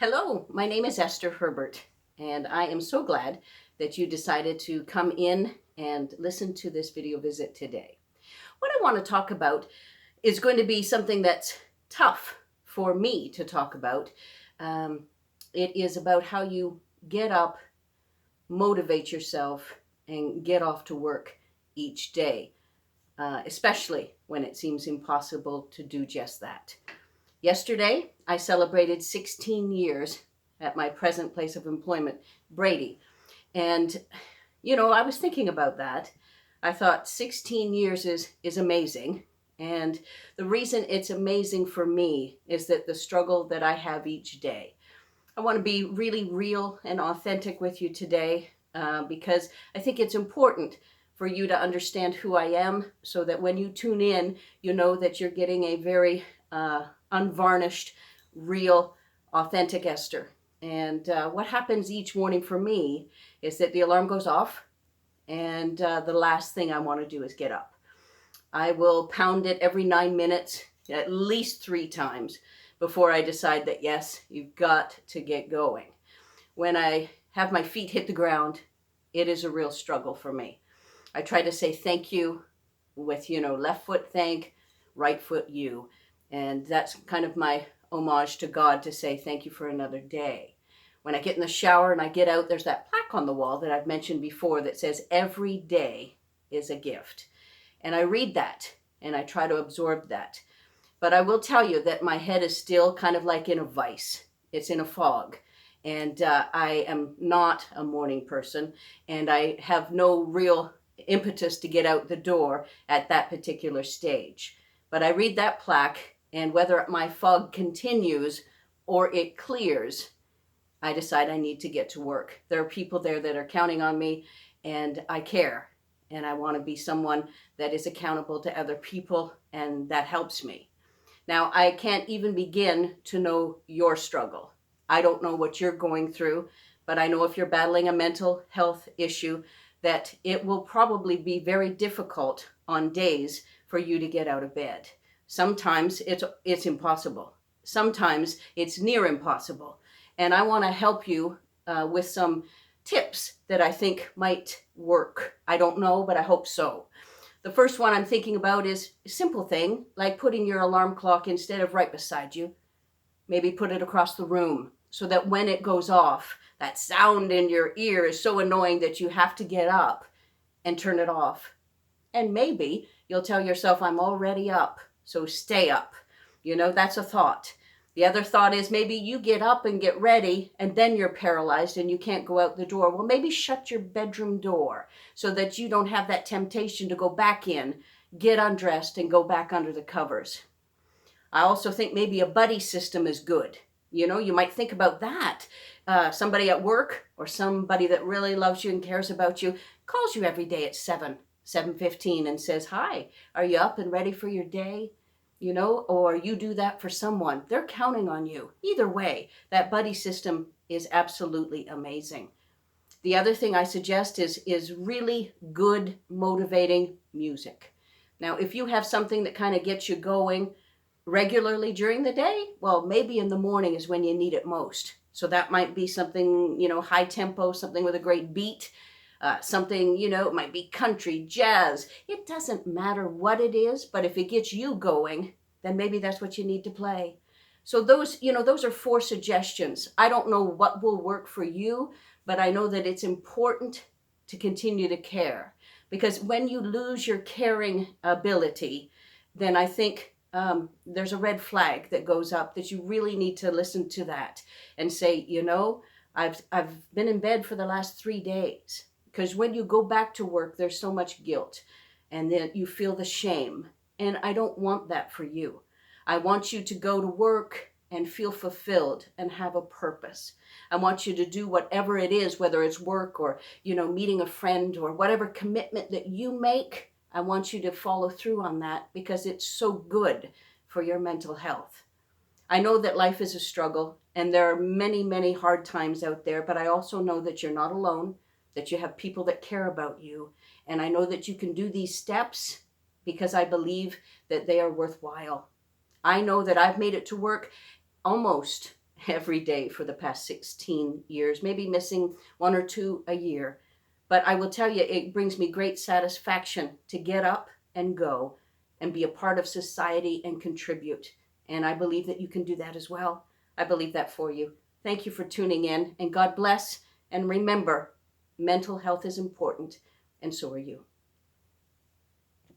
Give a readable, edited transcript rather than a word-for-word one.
Hello, my name is Esther Herbert, and I am so glad that you decided to come in and listen to this video visit today. What I want to talk about is going to be something that's tough for me to talk about. Um, it is about how you get up, motivate yourself, and get off to work each day, especially when it seems impossible to do just that. Yesterday, I celebrated 16 years at my present place of employment, Brady. And, I was thinking about that. I thought 16 years is amazing. And the reason it's amazing for me is that the struggle that I have each day. I want to be really real and authentic with you today because I think it's important for you to understand who I am so that when you tune in, you know that you're getting a very unvarnished, real, authentic Esther. And what happens each morning for me is that the alarm goes off, and the last thing I want to do is get up. I will pound it every 9 minutes, at least 3 times, before I decide that, yes, you've got to get going. When I have my feet hit the ground, it is a real struggle for me. I try to say thank you with, left foot thank, right foot you. And that's kind of my homage to God to say thank you for another day. When I get in the shower and I get out, there's that plaque on the wall that I've mentioned before that says every day is a gift. And I read that and I try to absorb that. But I will tell you that my head is still kind of like in a vice. It's in a fog. And I am not a morning person, and I have no real impetus to get out the door at that particular stage. But I read that plaque, and whether my fog continues or it clears, I decide I need to get to work. There are people there that are counting on me, and I care. And I want to be someone that is accountable to other people, and that helps me. Now, I can't even begin to know your struggle. I don't know what you're going through, but I know if you're battling a mental health issue, that it will probably be very difficult on days for you to get out of bed. Sometimes it's impossible. Sometimes it's near impossible. And I want to help you with some tips that I think might work. I don't know, but I hope so. The first one I'm thinking about is a simple thing, like putting your alarm clock instead of right beside you. Maybe put it across the room so that when it goes off, that sound in your ear is so annoying that you have to get up and turn it off. And maybe you'll tell yourself, I'm already up, so stay up. That's a thought. The other thought is maybe you get up and get ready and then you're paralyzed and you can't go out the door. Well, maybe shut your bedroom door so that you don't have that temptation to go back in, get undressed, and go back under the covers. I also think maybe a buddy system is good. You might think about that. Somebody at work or somebody that really loves you and cares about you calls you every day at 7:15 and says, hi, are you up and ready for your day? Or you do that for someone. They're counting on you. Either way, that buddy system is absolutely amazing. The other thing I suggest is really good, motivating music. Now, if you have something that kind of gets you going regularly during the day, well, maybe in the morning is when you need it most. So that might be something, high tempo, something with a great beat, something, it might be country, jazz. It doesn't matter what it is, but if it gets you going, then maybe that's what you need to play. So those are 4 suggestions. I don't know what will work for you, but I know that it's important to continue to care. Because when you lose your caring ability, then I think there's a red flag that goes up that you really need to listen to that and say, I've been in bed for the last 3 days. Because when you go back to work, there's so much guilt and then you feel the shame. And I don't want that for you. I want you to go to work and feel fulfilled and have a purpose. I want you to do whatever it is, whether it's work or, meeting a friend or whatever commitment that you make. I want you to follow through on that because it's so good for your mental health. I know that life is a struggle and there are many, many hard times out there, but I also know that you're not alone, that you have people that care about you. And I know that you can do these steps because I believe that they are worthwhile. I know that I've made it to work almost every day for the past 16 years, maybe missing 1 or 2 a year. But I will tell you, it brings me great satisfaction to get up and go and be a part of society and contribute. And I believe that you can do that as well. I believe that for you. Thank you for tuning in, and God bless. And remember, mental health is important, and so are you.